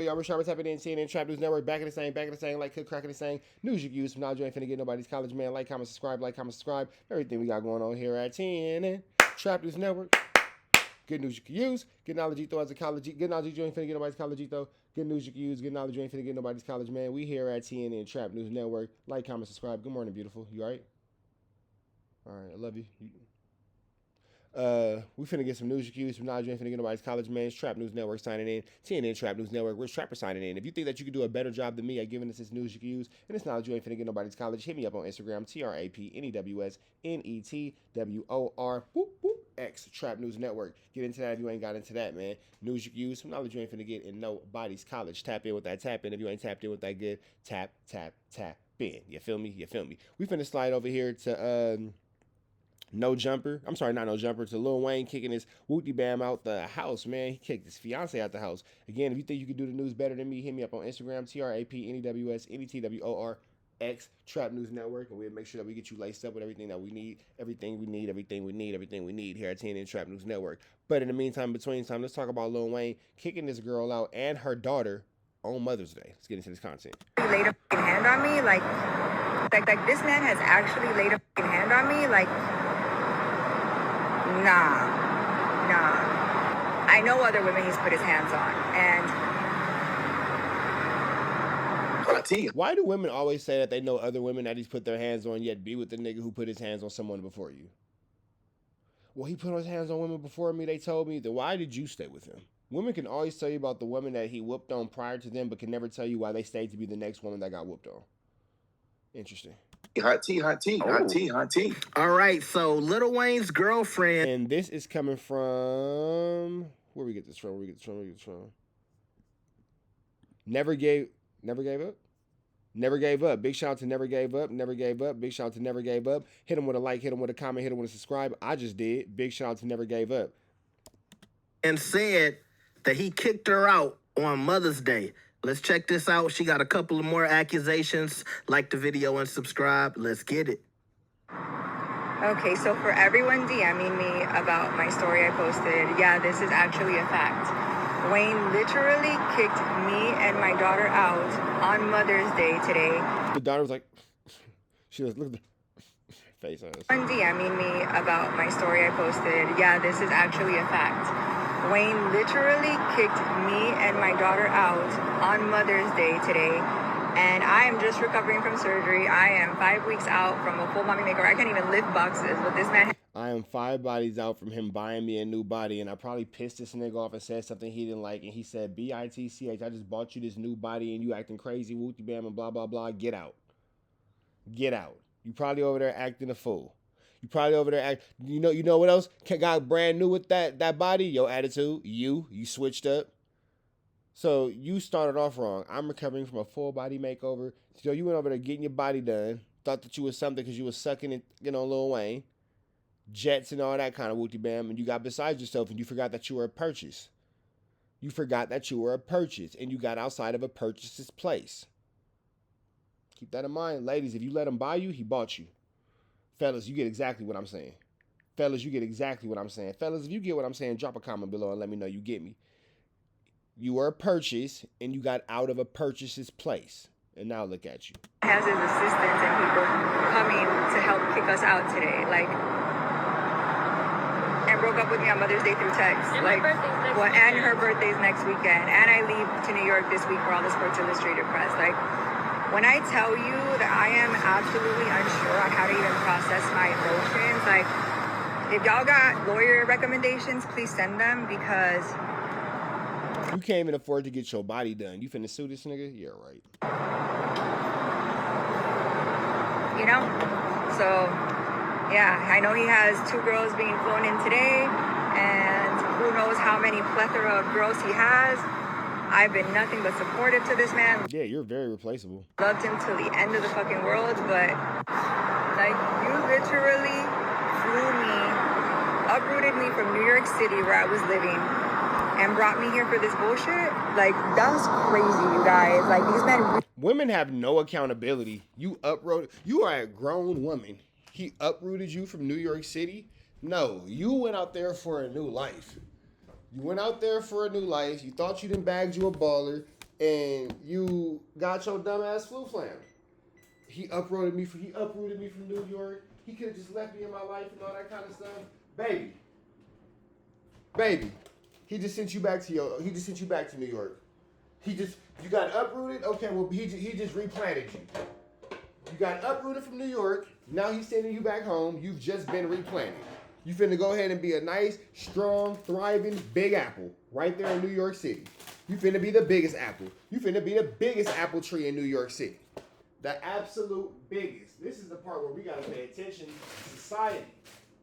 y'all. We're tapping in CNN Trap News Network. Back in the same, like cook, cracking the same. News you can use from knowledge you ain't finna get nobody's college, man. Like, comment, subscribe. Everything we got going on here at CNN Trap News Network. Good news you can use. Good knowledge you throw as a college. Good knowledge you ain't finna get nobody's college, though. Good news you can use. Good knowledge you ain't finna get nobody's college, man. We here at TNN Trap News Network. Like, comment, subscribe. Good morning, beautiful. You all right? All right, I love you. We finna get some news you can use. From knowledge you ain't finna get nobody's college, man. It's Trap News Network signing in. TNN Trap News Network. We're Trapper signing in. If you think that you can do a better job than me at giving us this news you can use, and it's knowledge you ain't finna get nobody's college, hit me up on Instagram. TrapNewsNetwork. Whoop, whoop. X Trap News Network. Get into that if you ain't got into that, man. News you can use. Some knowledge you ain't finna get in nobody's college. Tap in with that tap in. If you ain't tapped in with that good, tap in. You feel me? We finna slide over here to not no jumper, to Lil Wayne kicking his Wooty Bam out the house, man. He kicked his fiance out the house. Again, if you think you can do the news better than me, hit me up on Instagram, TrapNewsNetwork, Trap News Network, and we'll make sure that we get you laced up with everything that we need, everything we need here at TNN Trap News Network. But in the meantime, between time, let's talk about Lil Wayne kicking this girl out and her daughter on Mother's Day. Let's get into this content. Laid a hand on me, like this man has actually laid a hand on me, like. Nah. I know other women he's put his hands on, and why do women always say that they know other women that he's put their hands on, yet be with the nigga who put his hands on someone before you? Well, he put his hands on women before me, they told me. Then why did you stay with him? Women can always tell you about the woman that he whooped on prior to them, but can never tell you why they stayed to be the next woman that got whooped on. Interesting. Hot tea. All right, so Lil Wayne's girlfriend. And this is coming from... Where we get this from? Never gave up? Never gave up. Big shout out to Never Gave Up. Big shout out to Never Gave Up. Hit him with a like, hit him with a comment, hit him with a subscribe. I just did. Big shout out to Never Gave Up. And said that he kicked her out on Mother's Day. Let's check this out. She got a couple of more accusations. Like the video and subscribe. Let's get it. okay, so for everyone DMing me about my story I posted, yeah, this is actually a fact. Wayne literally kicked me and my daughter out on Mother's Day today. The daughter was like, she was, look at the face on this. DMing me about my story I posted, yeah, this is actually a fact. Wayne literally kicked me and my daughter out on Mother's Day today, and I am just recovering from surgery. I am 5 weeks out from a full mommy makeover. I can't even lift boxes with this man. I am 5 bodies out from him buying me a new body, and I probably pissed this nigga off and said something he didn't like, and he said, BITCH, I just bought you this new body, and you acting crazy, wooty bam, and blah, blah, blah. Get out. You probably over there acting a fool. You probably over there you know what else got brand new with that body? Your attitude. You switched up. So you started off wrong. I'm recovering from a full body makeover. So you went over there getting your body done. Thought that you was something because you was sucking it, Lil Wayne. Jets and all that kind of wooty bam. And you got beside yourself and you forgot that you were a purchase. And you got outside of a purchase's place. Keep that in mind. Ladies, if you let him buy you, he bought you. Fellas, you get exactly what I'm saying. Fellas, if you get what I'm saying, drop a comment below and let me know you get me. You were a purchase, and you got out of a purchase's place. And now look at you. Has his assistants and people coming to help kick us out today. And broke up with me on Mother's Day through text. And her birthday's next weekend. And I leave to New York this week for all the Sports Illustrated press. When I tell you that I am absolutely unsure on how to even process my emotions, if y'all got lawyer recommendations, please send them, because you can't even afford to get your body done. You finna sue this nigga? Yeah, right. So, yeah, I know he has 2 girls being flown in today, and who knows how many plethora of girls he has. I've been nothing but supportive to this man. Yeah, you're very replaceable. Loved him till the end of the fucking world, but you literally uprooted me from New York City where I was living and brought me here for this bullshit. That's crazy, you guys. These men. Women have no accountability. You are a grown woman. He uprooted you from New York City? No, you went out there for a new life. You thought you done bagged you a baller. and you got your dumbass flu flam. He uprooted me from New York. He could have just left me in my life and all that kind of stuff. Baby. He just sent you back to New York. You got uprooted. Okay, well he just replanted you. You got uprooted from New York. Now he's sending you back home. You've just been replanted. You finna go ahead and be a nice, strong, thriving big apple right there in New York City. You finna be the biggest apple. You finna be the biggest apple tree in New York City. The absolute biggest. This is the part where we gotta pay attention to society.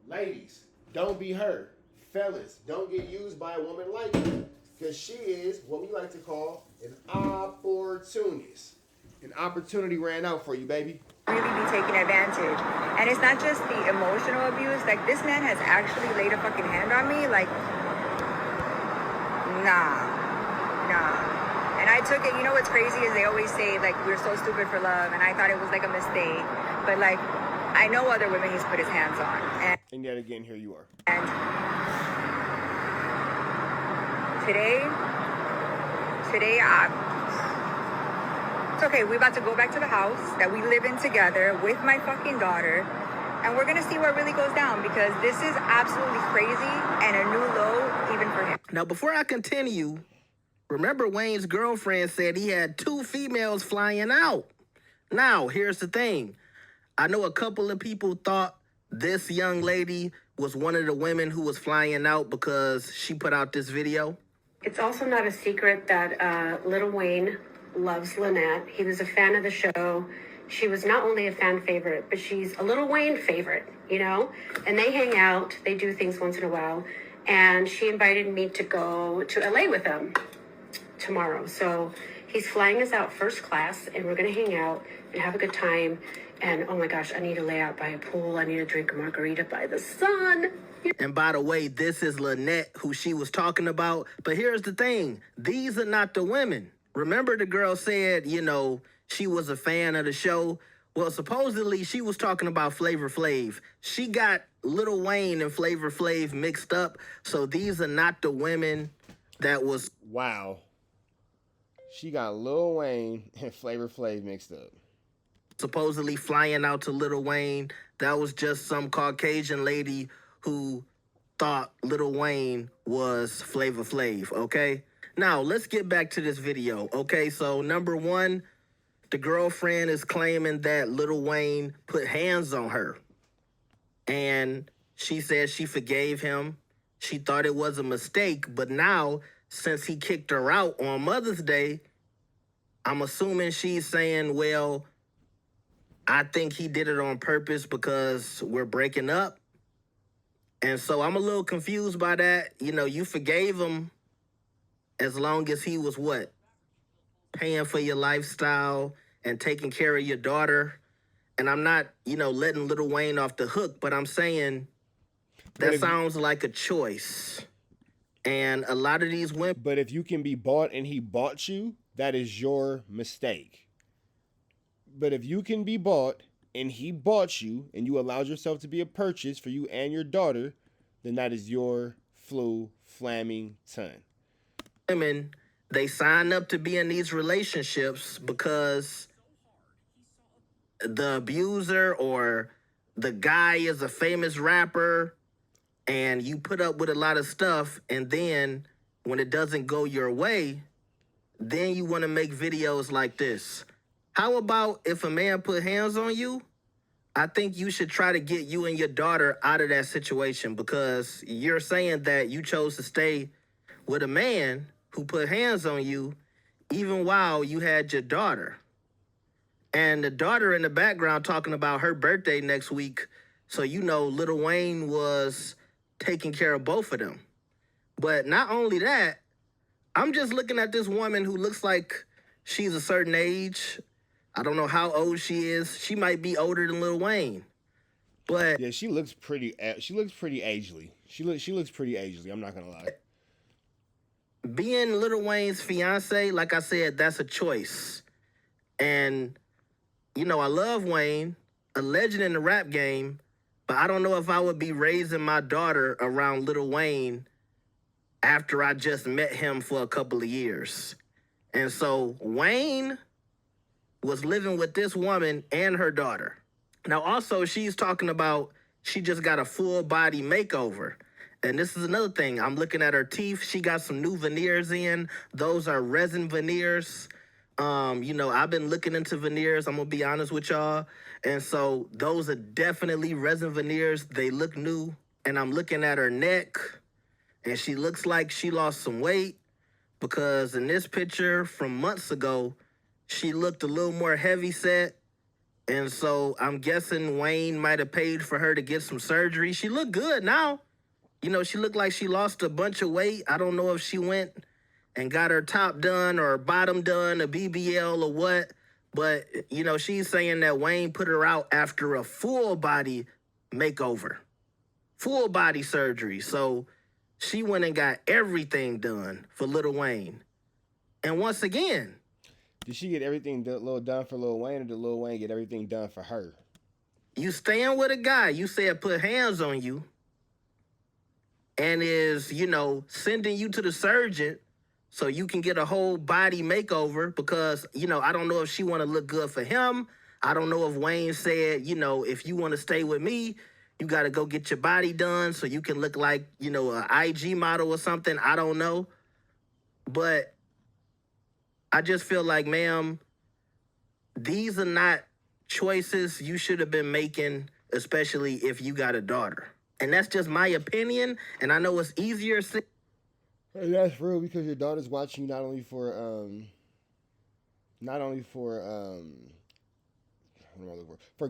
Ladies, don't be her. Fellas, don't get used by a woman like her. Because she is what we like to call an opportunist. An opportunity ran out for you, baby. Really be taking advantage. And it's not just the emotional abuse. Like, this man has actually laid a fucking hand on me. Like, nah. And I took it, you know what's crazy is they always say, like, we're so stupid for love. And I thought it was like a mistake. But, like, I know other women he's put his hands on. And yet again, here you are. And today, it's okay. We're about to go back to the house that we live in together with my fucking daughter. And we're going to see what really goes down because this is absolutely crazy and a new low even for him. Now, before I continue, remember Wayne's girlfriend said he had 2 females flying out. Now, here's the thing. I know a couple of people thought this young lady was one of the women who was flying out because she put out this video. It's also not a secret that Lil Wayne loves Lynette. He was a fan of the show. She was not only a fan favorite, but she's a Lil Wayne favorite, you know? And they hang out. They do things once in a while. And she invited me to go to LA with them tomorrow. So he's flying us out first class, and we're going to hang out and have a good time. And, oh my gosh, I need to lay out by a pool. I need to drink a margarita by the sun. And by the way, this is Lynette, who she was talking about. But here's the thing. These are not the women. Remember the girl said, you know, she was a fan of the show? Well, supposedly she was talking about Flavor Flav. She got Lil Wayne and Flavor Flav mixed up. So these are not the women that was... Wow. She got Lil Wayne and Flavor Flav mixed up. Supposedly flying out to Lil Wayne. That was just some Caucasian lady who thought Lil Wayne was Flavor Flav, okay? Now, let's get back to this video, okay? So, number one, the girlfriend is claiming that Lil Wayne put hands on her. And she said she forgave him. She thought it was a mistake, but now, since he kicked her out on Mother's Day, I'm assuming she's saying, well, I think he did it on purpose because we're breaking up. And so I'm a little confused by that. You know, you forgave him as long as he was what? Paying for your lifestyle and taking care of your daughter. And I'm not, you know, letting Lil Wayne off the hook, but I'm saying that sounds like a choice. And a lot of these women... But if you can be bought and he bought you, that is your mistake. But if you can be bought and he bought you and you allowed yourself to be a purchase for you and your daughter, then that is your flaming ton. Women, they sign up to be in these relationships because the abuser or the guy is a famous rapper and you put up with a lot of stuff, and then when it doesn't go your way, then you want to make videos like this. How about if a man put hands on you? I think you should try to get you and your daughter out of that situation because you're saying that you chose to stay with a man who put hands on you even while you had your daughter. And the daughter in the background talking about her birthday next week, so you know Lil Wayne was taking care of both of them. But not only that, I'm just looking at this woman who looks like she's a certain age. I don't know how old she is. She might be older than Lil Wayne. But yeah, she looks pretty agely. She looks pretty agely, I'm not going to lie. Being Lil Wayne's fiance, like I said, that's a choice. And, you know, I love Wayne, a legend in the rap game, but I don't know if I would be raising my daughter around Lil Wayne after I just met him for a couple of years. And so Wayne was living with this woman and her daughter. Now, also, she's talking about she just got a full body makeover. And this is another thing. I'm looking at her teeth. She got some new veneers in. Those are resin veneers. I've been looking into veneers. I'm gonna be honest with y'all. And so those are definitely resin veneers. They look new. And I'm looking at her neck, and she looks like she lost some weight because in this picture from months ago, she looked a little more heavy set. And so I'm guessing Wayne might have paid for her to get some surgery. She looked good now. She looked like she lost a bunch of weight. I don't know if she went and got her top done or bottom done, a BBL or what. But, she's saying that Wayne put her out after a full body makeover, full body surgery. So she went and got everything done for Lil Wayne. And once again, did she get everything done for Lil Wayne, or did Lil Wayne get everything done for her? You staying with a guy, you said put hands on you, and is, sending you to the surgeon so you can get a whole body makeover because, I don't know if she want to look good for him. I don't know if Wayne said, if you want to stay with me, you got to go get your body done so you can look like, an IG model or something. I don't know. But I just feel like, ma'am, these are not choices you should have been making, especially if you got a daughter. And that's just my opinion. And I know it's easier. And that's real because your daughter's watching you for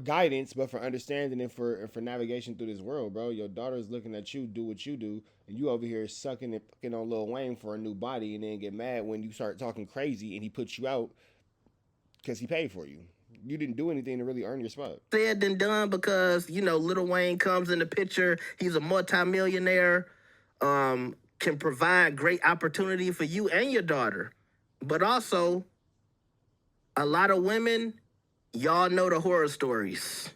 guidance, but for understanding and for navigation through this world, bro. Your daughter's looking at you do what you do, and you over here sucking and fucking on Lil Wayne for a new body, and then get mad when you start talking crazy and he puts you out because he paid for you. You didn't do anything to really earn your spot. Said and done because, Lil Wayne comes in the picture. He's a multimillionaire, can provide great opportunity for you and your daughter. But also, a lot of women, y'all know the horror stories.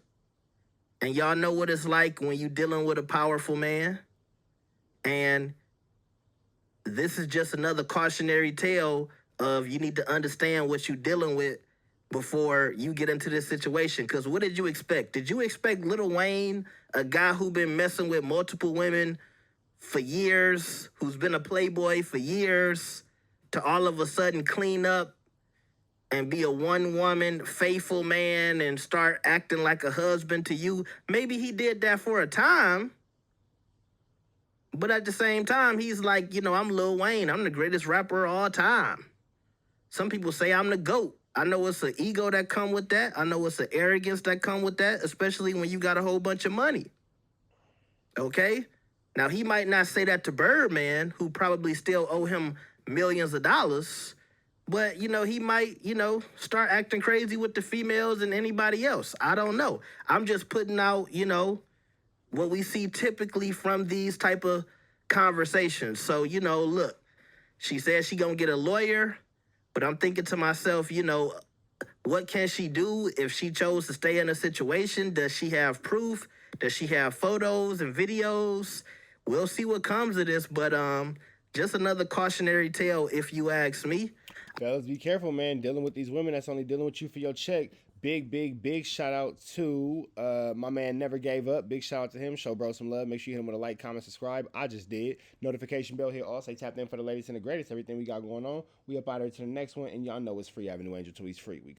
And y'all know what it's like when you're dealing with a powerful man. And this is just another cautionary tale of you need to understand what you're dealing with before you get into this situation. Because what did you expect? Did you expect Lil Wayne, a guy who been messing with multiple women for years, who's been a playboy for years, to all of a sudden clean up and be a one-woman faithful man and start acting like a husband to you? Maybe he did that for a time, but at the same time, he's like, I'm Lil Wayne. I'm the greatest rapper of all time. Some people say I'm the GOAT. I know it's an ego that come with that. I know it's an arrogance that come with that, especially when you got a whole bunch of money. Okay? Now, he might not say that to Birdman, who probably still owe him millions of dollars, but, he might, start acting crazy with the females and anybody else. I don't know. I'm just putting out, what we see typically from these type of conversations. So, look, she said she gonna get a lawyer, but I'm thinking to myself, what can she do if she chose to stay in a situation? Does she have proof? Does she have photos and videos? We'll see what comes of this, but just another cautionary tale if you ask me. Fellas, be careful, man. Dealing with these women that's only dealing with you for your check. Big shout out to my man Never Gave Up. Big shout out to him. Show bro some love. Make sure you hit him with a like, comment, subscribe. I just did. Notification bell here. Also, tapped in for the latest and the greatest. Everything we got going on. We up out here to the next one. And y'all know it's free Avenue Angel till he's free.